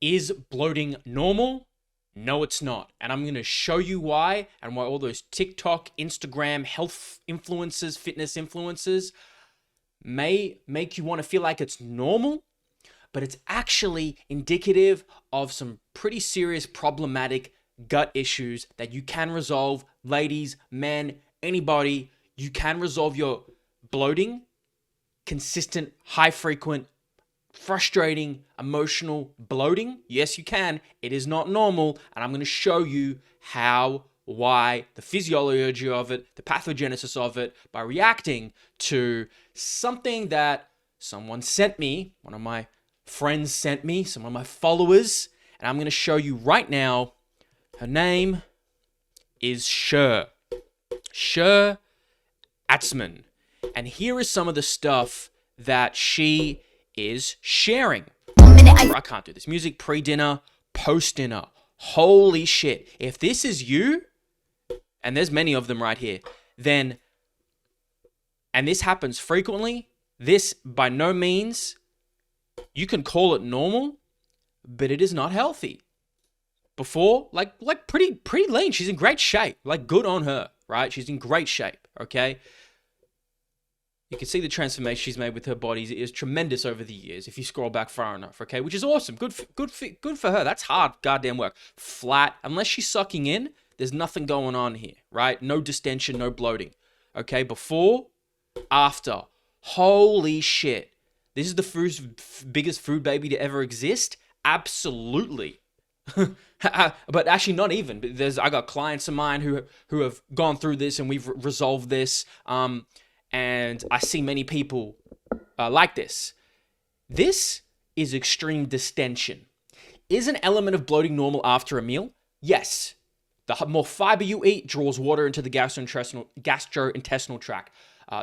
Is bloating normal? No, it's not. And I'm going to show you why, and why all those TikTok, Instagram, health influencers, fitness influencers may make you want to feel like it's normal, but it's actually indicative of some pretty serious problematic gut issues that you can resolve. Ladies, men, anybody, you can resolve your bloating, consistent, high frequent, frustrating, emotional bloating. Yes, you can. It is not normal. And I'm going to show you how, why, the physiology of it, the pathogenesis of it, by reacting to something that someone sent me, one of my friends sent me, some of my followers, and I'm going to show you right now. Her name is Shir Atzmon. And here is some of the stuff that she is sharing. I can't do this. Music pre-dinner, post-dinner. Holy shit. If this is you, and there's many of them right here, then, and this happens frequently, this by no means, you can call it normal, but it is not healthy. Before, like pretty lean. She's in great shape. Like, good on her, right? She's in great shape, okay? You can see the transformation she's made with her body is tremendous over the years if you scroll back far enough, okay? Which is awesome. Good for her. That's hard goddamn work. Flat. Unless she's sucking in, there's nothing going on here, right? No distension, no bloating, okay? Before, after. Holy shit. This is the biggest food baby to ever exist? Absolutely. But actually not even. I got clients of mine who have gone through this, and we've resolved this. And I see many people like this. This is extreme distension. Is an element of bloating normal after a meal? Yes. The more fiber you eat draws water into the gastrointestinal tract.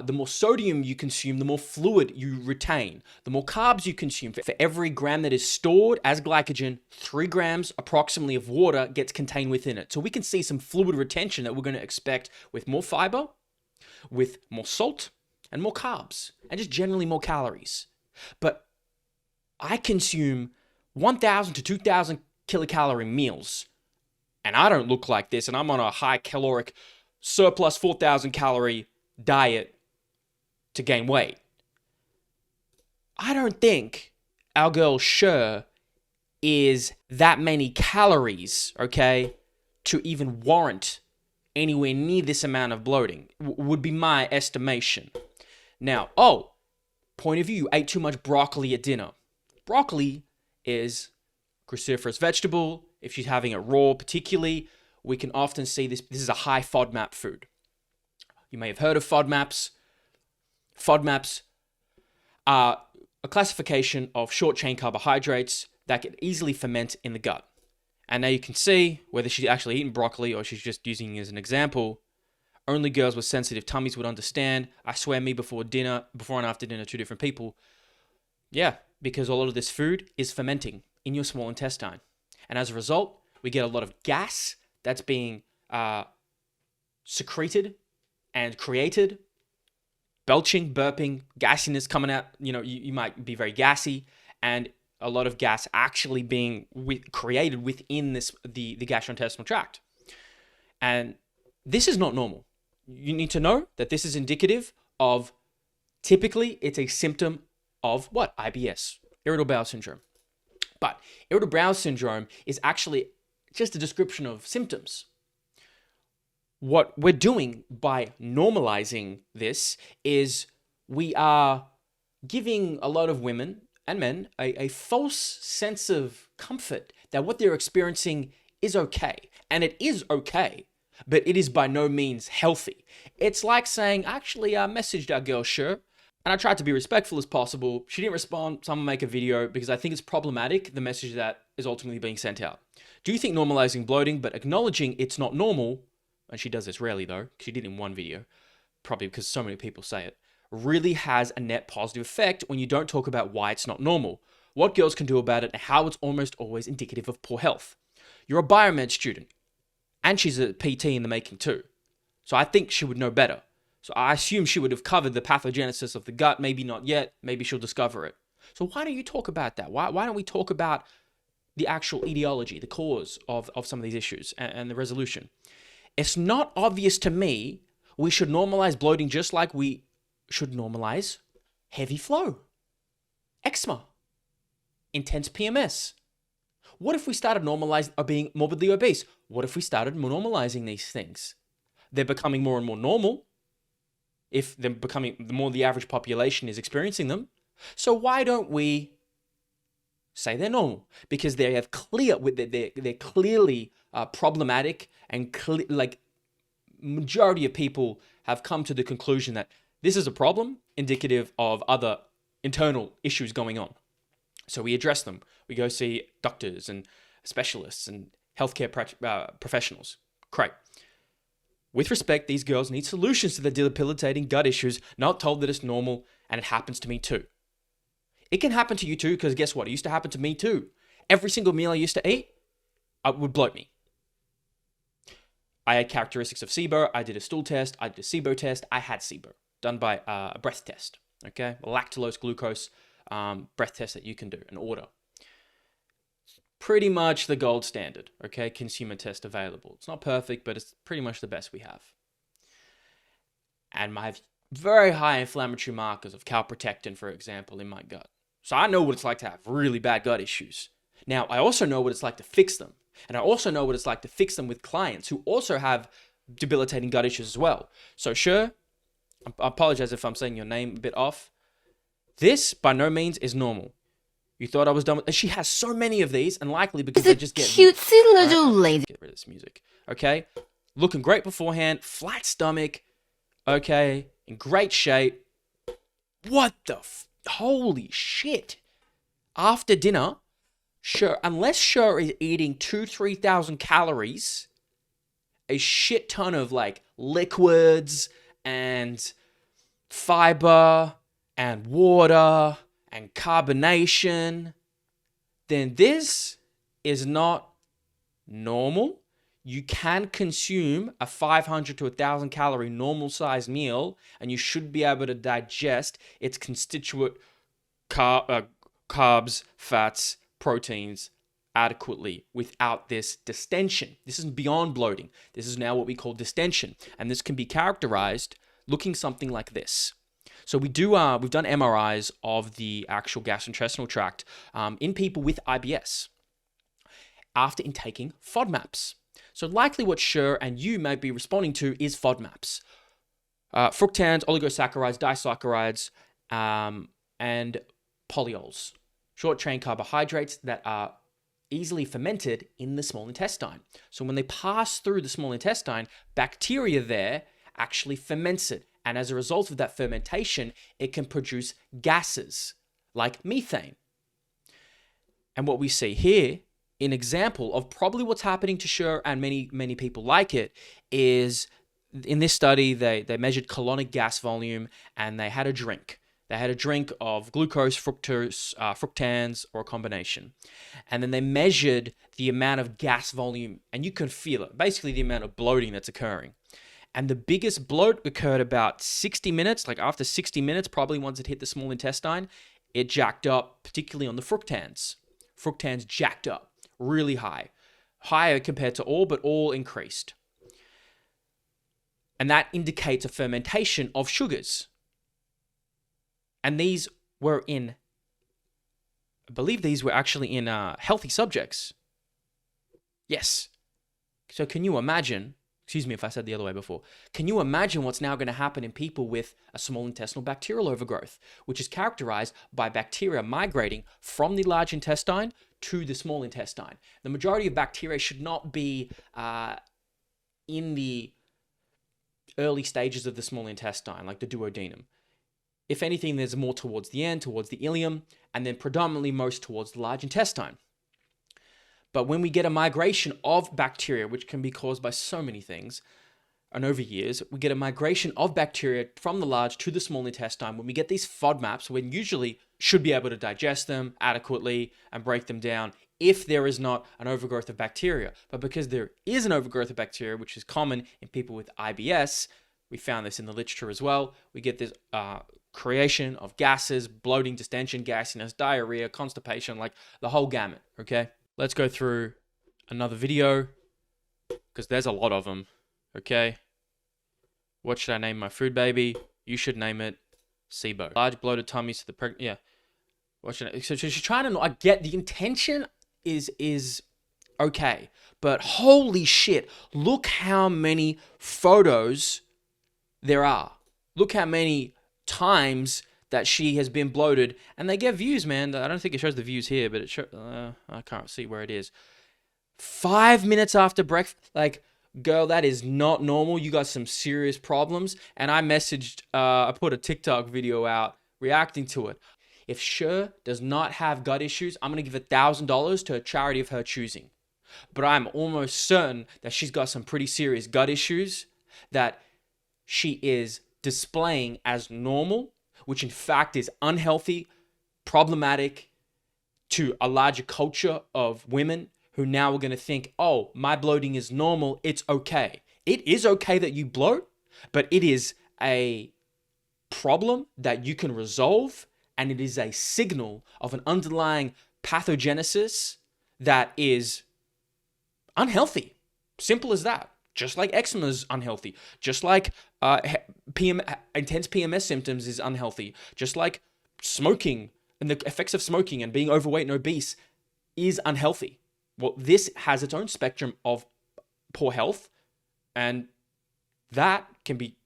The more sodium you consume, the more fluid you retain. The more carbs you consume. For every gram that is stored as glycogen, 3 grams approximately of water gets contained within it. So we can see some fluid retention that we're going to expect with more fiber, with more salt, and more carbs, and just generally more calories. But I consume 1,000 to 2,000 kilocalorie meals, and I don't look like this, and I'm on a high caloric surplus 4,000 calorie diet to gain weight. I don't think our girl Shir is that many calories, okay, to even warrant anywhere near this amount of bloating, would be my estimation. Now, point of view, you ate too much broccoli at dinner. Broccoli is cruciferous vegetable. If she's having it raw particularly, we can often see this is a high FODMAP food. You may have heard of FODMAPs. FODMAPs are a classification of short-chain carbohydrates that can easily ferment in the gut. And now you can see whether she's actually eating broccoli or she's just using it as an example. Only girls with sensitive tummies would understand. I swear me before and after dinner, 2 different people. Yeah, because a lot of this food is fermenting in your small intestine. And as a result, we get a lot of gas that's being secreted and created. Belching, burping, gassiness coming out. You might be very gassy, and a lot of gas actually being created within the gastrointestinal tract. And this is not normal. You need to know that this is indicative of, typically, it's a symptom of what? IBS, irritable bowel syndrome. But irritable bowel syndrome is actually just a description of symptoms. What we're doing by normalizing this is we are giving a lot of women and men a false sense of comfort that what they're experiencing is okay. And it is okay, but it is by no means healthy. It's like saying, actually, I messaged our girl Shir, and I tried to be respectful as possible. She didn't respond, so I'm gonna make a video because I think it's problematic, the message that is ultimately being sent out. Do you think normalizing bloating, but acknowledging it's not normal, and she does this rarely though, she did in one video, probably because so many people say it, really has a net positive effect when you don't talk about why it's not normal, what girls can do about it, and how it's almost always indicative of poor health. You're a biomed student, and she's a PT in the making too. So I think she would know better. So I assume she would have covered the pathogenesis of the gut, maybe not yet, maybe she'll discover it. So why don't you talk about that? Why don't we talk about the actual etiology, the cause of some of these issues and the resolution. It's not obvious to me we should normalize bloating just like we should normalize heavy flow, eczema, intense PMS. What if we started normalizing or being morbidly obese? What if we started normalizing these things? They're becoming more and more normal if they're becoming, the more the average population is experiencing them. So why don't we say they're normal? Because they have they're clearly problematic, and like majority of people have come to the conclusion that this is a problem indicative of other internal issues going on. So we address them. We go see doctors and specialists and healthcare professionals. Great. With respect, these girls need solutions to their debilitating gut issues, not told that it's normal and it happens to me too. It can happen to you too, because guess what? It used to happen to me too. Every single meal I used to eat, it would bloat me. I had characteristics of SIBO. I did a stool test. I did a SIBO test. I had SIBO done by a breath test. Okay, lactulose glucose breath test that you can do and order. Pretty much the gold standard. Okay, consumer test available. It's not perfect, but it's pretty much the best we have. And I have very high inflammatory markers of calprotectin, for example, in my gut. So I know what it's like to have really bad gut issues. Now, I also know what it's like to fix them. And I also know what it's like to fix them with clients who also have debilitating gut issues as well. So Shir, I apologize if I'm saying your name a bit off. This, by no means, is normal. You thought I was done with... She has so many of these, and likely because they just get... cutesy little lady. Get rid of this music. Okay? Looking great beforehand. Flat stomach. Okay? In great shape. What the... Holy shit. After dinner... Sure, unless Shir is eating 2,000-3,000 calories, a shit ton of like liquids and fiber and water and carbonation, then this is not normal. You can consume a 500 to 1,000 calorie normal sized meal, and you should be able to digest its constituent carbs, fats, proteins adequately without this distension. This is beyond bloating. This is now what we call distension, and this can be characterized looking something like this. So we've done MRIs of the actual gastrointestinal tract in people with IBS after intaking FODMAPs. So likely what Shir and you may be responding to is FODMAPs, fructans, oligosaccharides, disaccharides, and polyols. Short-chain carbohydrates that are easily fermented in the small intestine. So when they pass through the small intestine, bacteria there actually ferments it. And as a result of that fermentation, it can produce gases like methane. And what we see here, an example of probably what's happening to Shir and many people like it, is in this study, they measured colonic gas volume and they had a drink. They had a drink of glucose, fructose, fructans, or a combination. And then they measured the amount of gas volume, and you can feel it, basically the amount of bloating that's occurring. And the biggest bloat occurred about 60 minutes, like after 60 minutes, probably once it hit the small intestine, it jacked up, particularly on the fructans. Fructans jacked up really high, higher compared to all, but all increased. And that indicates a fermentation of sugars. And these were in, I believe these were actually in healthy subjects. Yes. So can you imagine, excuse me if I said the other way before, can you imagine what's now going to happen in people with a small intestinal bacterial overgrowth, which is characterized by bacteria migrating from the large intestine to the small intestine? The majority of bacteria should not be in the early stages of the small intestine, like the duodenum. If anything, there's more towards the end, towards the ileum, and then predominantly most towards the large intestine. But when we get a migration of bacteria, which can be caused by so many things, and over years, we get a migration of bacteria from the large to the small intestine. When we get these FODMAPs, we usually should be able to digest them adequately and break them down if there is not an overgrowth of bacteria. But because there is an overgrowth of bacteria, which is common in people with IBS, we found this in the literature as well, we get this creation of gases, bloating, distension, gasiness, diarrhea, constipation, like the whole gamut, okay? Let's go through another video because there's a lot of them. Okay. What should I name my food baby? You should name it SIBO. Large bloated tummies to the pregnant. Yeah. What should I? So she's trying to. I get the intention is okay, but holy shit! Look how many photos there are. Look how many times that she has been bloated, and they get views, man. I don't think it shows the views here, but it shows. I can't see where it is. 5 minutes after breakfast, like, girl, that is not normal. You got some serious problems. And I messaged, I put a TikTok video out reacting to it. If Shir does not have gut issues, I'm going to give $1,000 to a charity of her choosing. But I'm almost certain that she's got some pretty serious gut issues that she is displaying as normal, which in fact is unhealthy, problematic to a larger culture of women who now are going to think, oh, my bloating is normal, it's okay. It is okay that you bloat, but it is a problem that you can resolve, and it is a signal of an underlying pathogenesis that is unhealthy. Simple as that. Just like eczema is unhealthy. Just like intense PMS symptoms is unhealthy. Just like smoking and the effects of smoking and being overweight and obese is unhealthy. Well, this has its own spectrum of poor health, and that can be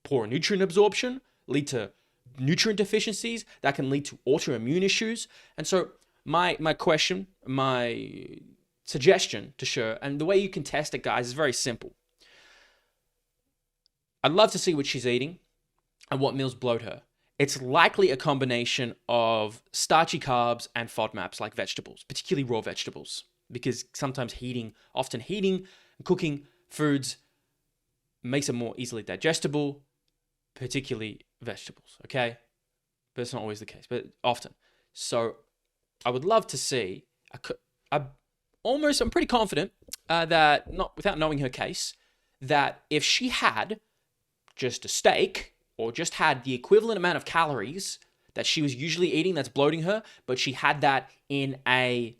poor nutrient absorption, lead to nutrient deficiencies, that can lead to autoimmune issues. And so my question, my suggestion to Shir, and the way you can test it, guys, is very simple. I'd love to see what she's eating and what meals bloat her. It's likely a combination of starchy carbs and FODMAPs like vegetables, particularly raw vegetables, because sometimes often heating and cooking foods makes it more easily digestible, particularly vegetables, okay? But it's not always the case, but often. So I would love to see, I'm pretty confident that, not without knowing her case, that if she had just a steak or just had the equivalent amount of calories that she was usually eating that's bloating her, but she had that in a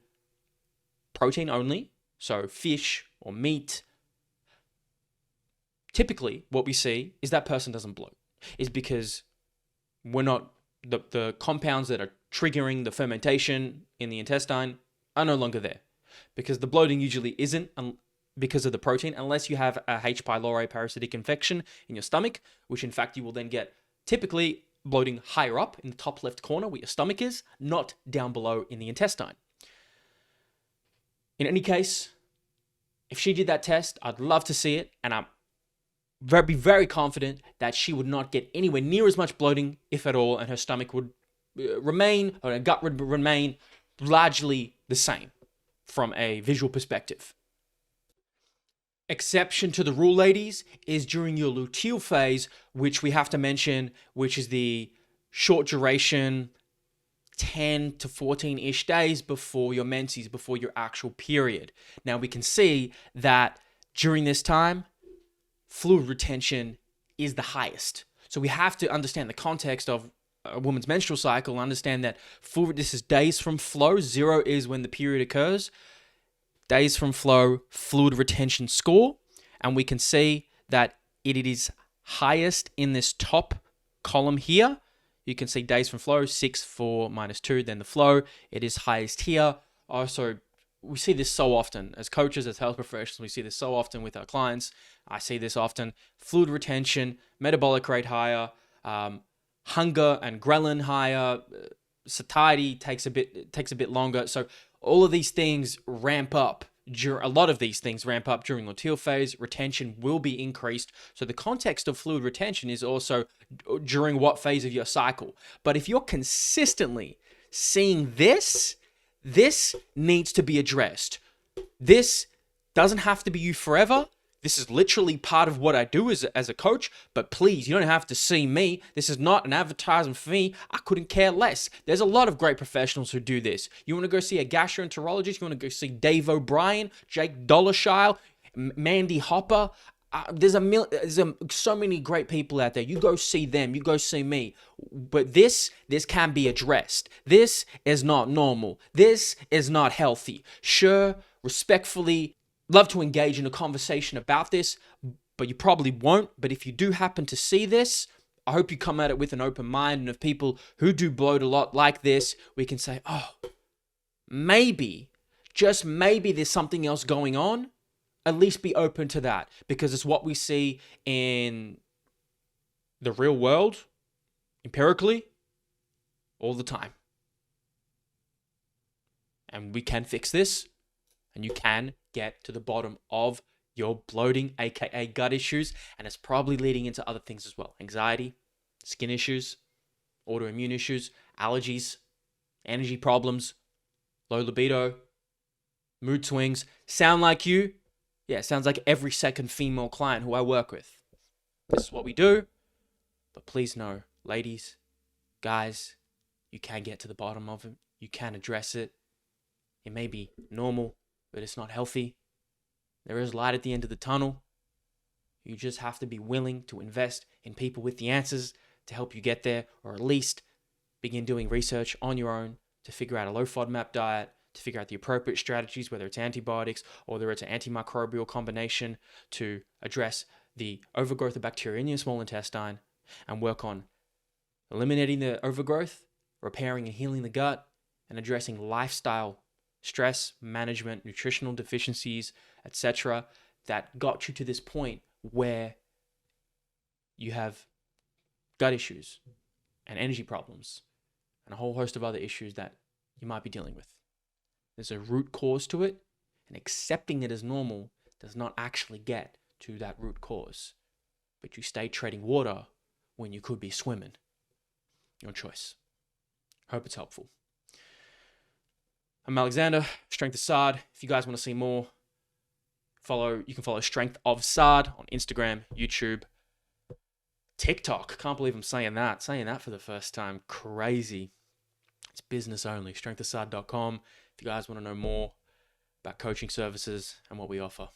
protein only, so fish or meat, typically what we see is that person doesn't bloat. Is because we're not, the compounds that are triggering the fermentation in the intestine are no longer there. Because the bloating usually isn't because of the protein, unless you have a H. pylori parasitic infection in your stomach, which in fact you will then get typically bloating higher up in the top left corner where your stomach is, not down below in the intestine. In any case, if she did that test, I'd love to see it, and I'm be very confident that she would not get anywhere near as much bloating, if at all, and her stomach would remain, or her gut would remain largely the same from a visual perspective. Exception to the rule, ladies, is during your luteal phase, which we have to mention, which is the short duration, 10 to 14-ish days before your menses, before your actual period. Now, we can see that during this time, fluid retention is the highest. So we have to understand the context of a woman's menstrual cycle, understand that this is days from flow. 0 is when the period occurs. Days from flow, fluid retention score. And we can see that it is highest in this top column here. You can see days from flow, 6, 4, -2, then the flow. It is highest here. Also, we see this so often as coaches, as health professionals. We see this so often with our clients. I see this often. Fluid retention, metabolic rate higher, hunger and ghrelin higher, satiety takes a bit longer. So all of these things ramp up. A lot of these things ramp up during luteal phase. Retention will be increased. So the context of fluid retention is also during what phase of your cycle. But if you're consistently seeing this needs to be addressed. This doesn't have to be you forever. This is literally part of what I do as a coach, but please, you don't have to see me. This is not an advertisement for me. I couldn't care less. There's a lot of great professionals who do this. You want to go see a gastroenterologist? You want to go see Dave O'Brien, Jake Dollarshire, Mandy Hopper? there's so many great people out there. You go see them, you go see me. But this can be addressed. This is not normal. This is not healthy. Sure, respectfully, love to engage in a conversation about this, but you probably won't. But if you do happen to see this, I hope you come at it with an open mind. And of people who do bloat a lot like this, we can say, oh, maybe, just maybe there's something else going on. At least be open to that, because it's what we see in the real world, empirically, all the time. And we can fix this, and you can get to the bottom of your bloating, aka gut issues, and it's probably leading into other things as well. Anxiety, skin issues, autoimmune issues, allergies, energy problems, low libido, mood swings. Sound like you? Yeah, sounds like every second female client who I work with. This is what we do. But please know, ladies, guys, you can get to the bottom of it. You can address it. It may be normal, but it's not healthy. There is light at the end of the tunnel. You just have to be willing to invest in people with the answers to help you get there, or at least begin doing research on your own to figure out a low FODMAP diet, to figure out the appropriate strategies, whether it's antibiotics or whether it's an antimicrobial combination, to address the overgrowth of bacteria in your small intestine and work on eliminating the overgrowth, repairing and healing the gut, and addressing lifestyle, stress management, nutritional deficiencies, etc., that got you to this point where you have gut issues and energy problems and a whole host of other issues that you might be dealing with. There's a root cause to it, and accepting it as normal does not actually get to that root cause. But you stay treading water when you could be swimming. Your choice. Hope it's helpful. I'm Alexander, Strength of Saad. If you guys want to see more, you can follow Strength of Saad on Instagram, YouTube, TikTok. Can't believe I'm saying that for the first time. Crazy. It's business only. strengthofsaad.com. If you guys want to know more about coaching services and what we offer.